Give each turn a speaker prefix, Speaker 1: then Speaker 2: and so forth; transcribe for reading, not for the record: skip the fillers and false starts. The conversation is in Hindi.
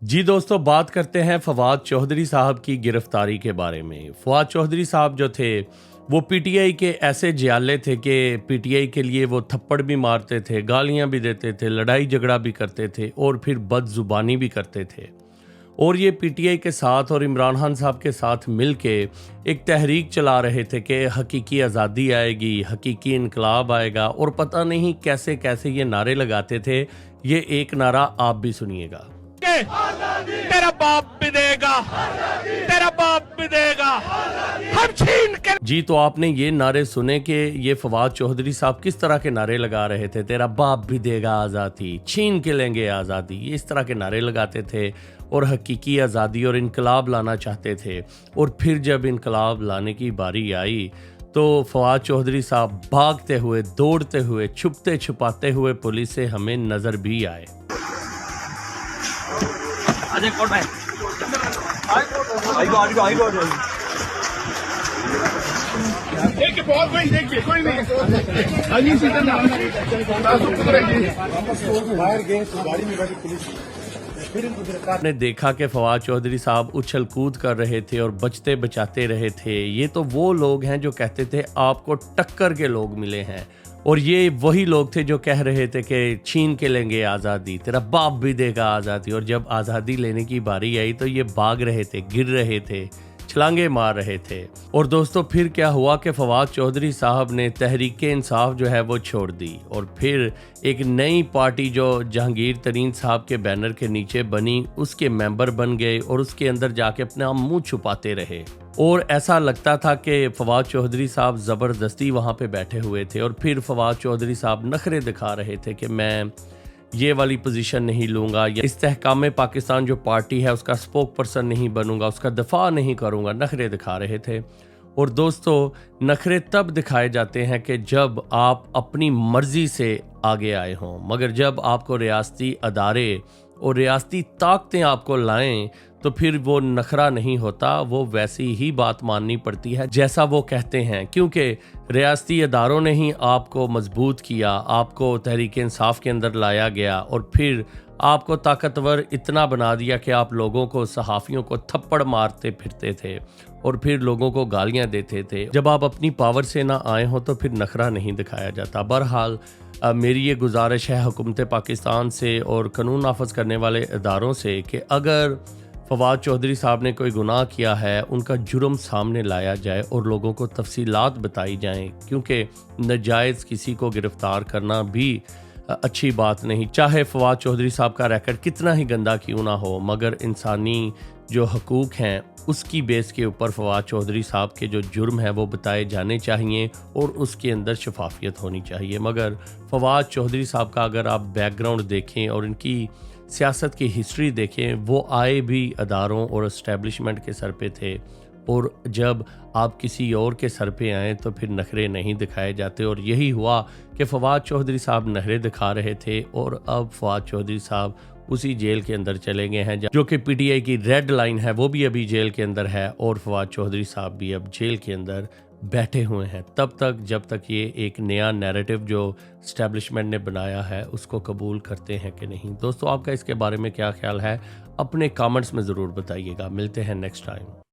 Speaker 1: जी दोस्तों, बात करते हैं फवाद चौधरी साहब की गिरफ्तारी के बारे में। फवाद चौधरी साहब जो थे वो पीटीआई के ऐसे जियाले थे कि पीटीआई के लिए वो थप्पड़ भी मारते थे, गालियां भी देते थे, लड़ाई झगड़ा भी करते थे और फिर बदजुबानी भी करते थे। और ये पीटीआई के साथ और इमरान खान साहब के साथ मिल के एक तहरीक चला रहे थे कि हकीकी आज़ादी आएगी, हकीकी इनकलाब आएगा, और पता नहीं कैसे कैसे ये नारे लगाते थे। ये एक नारा आप भी सुनिएगा।
Speaker 2: तेरा बाप भी देगा, तेरा बाप भी देगा, हम छीन के।
Speaker 1: जी, तो आपने ये नारे सुने कि ये फवाद चौधरी साहब किस तरह के नारे लगा रहे थे। तेरा बाप भी देगा आज़ादी, छीन के लेंगे आज़ादी, ये इस तरह के नारे लगाते थे और हकीकी आज़ादी और इनकलाब लाना चाहते थे। और फिर जब इनकलाब लाने की बारी आई तो फवाद चौधरी साहब भागते हुए, दौड़ते हुए, छुपते छुपाते हुए पुलिस से हमें नज़र भी आए।
Speaker 2: देखिए बहुत कोई देखिए कोई नहीं
Speaker 1: ने देखा कि फवाद चौधरी साहब उछल कूद कर रहे थे और बचते बचाते रहे थे। ये तो वो लोग हैं जो कहते थे आपको टक्कर के लोग मिले हैं, और ये वही लोग थे जो कह रहे थे कि छीन के लेंगे आज़ादी, तेरा बाप भी देगा आज़ादी। और जब आज़ादी लेने की बारी आई तो ये भाग रहे थे, गिर रहे थे, छलांगे मार रहे थे। और दोस्तों फिर क्या हुआ कि फवाद चौधरी साहब ने तहरीक इंसाफ जो है वो छोड़ दी और फिर एक नई पार्टी जो जहांगीर तरीन साहब के बैनर के नीचे बनी उसके मेंबर बन गए और उसके अंदर जाके अपना मुंह छुपाते रहे। और ऐसा लगता था कि फवाद चौधरी साहब ज़बरदस्ती वहाँ पे बैठे हुए थे। और फिर फवाद चौधरी साहब नखरे दिखा रहे थे कि मैं ये वाली पोजीशन नहीं लूँगा, या इस्तेहकाम पाकिस्तान जो पार्टी है उसका स्पोक पर्सन नहीं बनूंगा, उसका दफा नहीं करूँगा। नखरे दिखा रहे थे। और दोस्तों नखरे तब दिखाए जाते हैं कि जब आप अपनी मर्जी से आगे आए हों, मगर जब आपको रियासती अदारे और रियासती ताकतें आपको लाएं तो फिर वो नखरा नहीं होता, वो वैसी ही बात माननी पड़ती है जैसा वो कहते हैं। क्योंकि रियासती अदारों ने ही आपको मजबूत किया, आपको तहरीक इंसाफ के अंदर लाया गया और फिर आपको ताकतवर इतना बना दिया कि आप लोगों को, सहाफ़ियों को थप्पड़ मारते फिरते थे और फिर लोगों को गालियां देते थे। जब आप अपनी पावर से ना आए हो तो फिर नखरा नहीं दिखाया जाता। बहरहाल मेरी ये गुजारिश है हुकूमत पाकिस्तान से और कानून नाफज करने वाले इदारों से कि अगर फवाद चौधरी साहब ने कोई गुनाह किया है, उनका जुर्म सामने लाया जाए और लोगों को तफसीलात बताई जाएं। क्योंकि नाजायज़ किसी को गिरफ्तार करना भी अच्छी बात नहीं, चाहे फवाद चौधरी साहब का रैकेट कितना ही गंदा क्यों ना हो, मगर इंसानी जो हकूक़ हैं उसकी बेस के ऊपर फवाद चौधरी साहब के जो जुर्म है वो बताए जाने चाहिए और उसके अंदर शफाफियत होनी चाहिए। मगर फवाद चौधरी साहब का अगर आप बैकग्राउंड देखें और इनकी सियासत की हिस्ट्री देखें, वो आए भी अदारों और इस्टेब्लिशमेंट के सर पे थे, और जब आप किसी और के सर पे आएँ तो फिर नखरे नहीं दिखाए जाते। और यही हुआ कि फवाद चौधरी साहब नखरे दिखा रहे थे और अब फवाद चौधरी साहब उसी जेल के अंदर चले गए हैं जो कि पीटीआई की रेड लाइन है, वो भी अभी जेल के अंदर है और फवाद चौधरी साहब भी अब जेल के अंदर बैठे हुए हैं तब तक जब तक ये एक नया नैरेटिव जो इस्टेब्लिशमेंट ने बनाया है उसको कबूल करते हैं कि नहीं। दोस्तों आपका इसके बारे में क्या ख्याल है, अपने कमेंट्स में ज़रूर बताइएगा। मिलते हैं नेक्स्ट टाइम।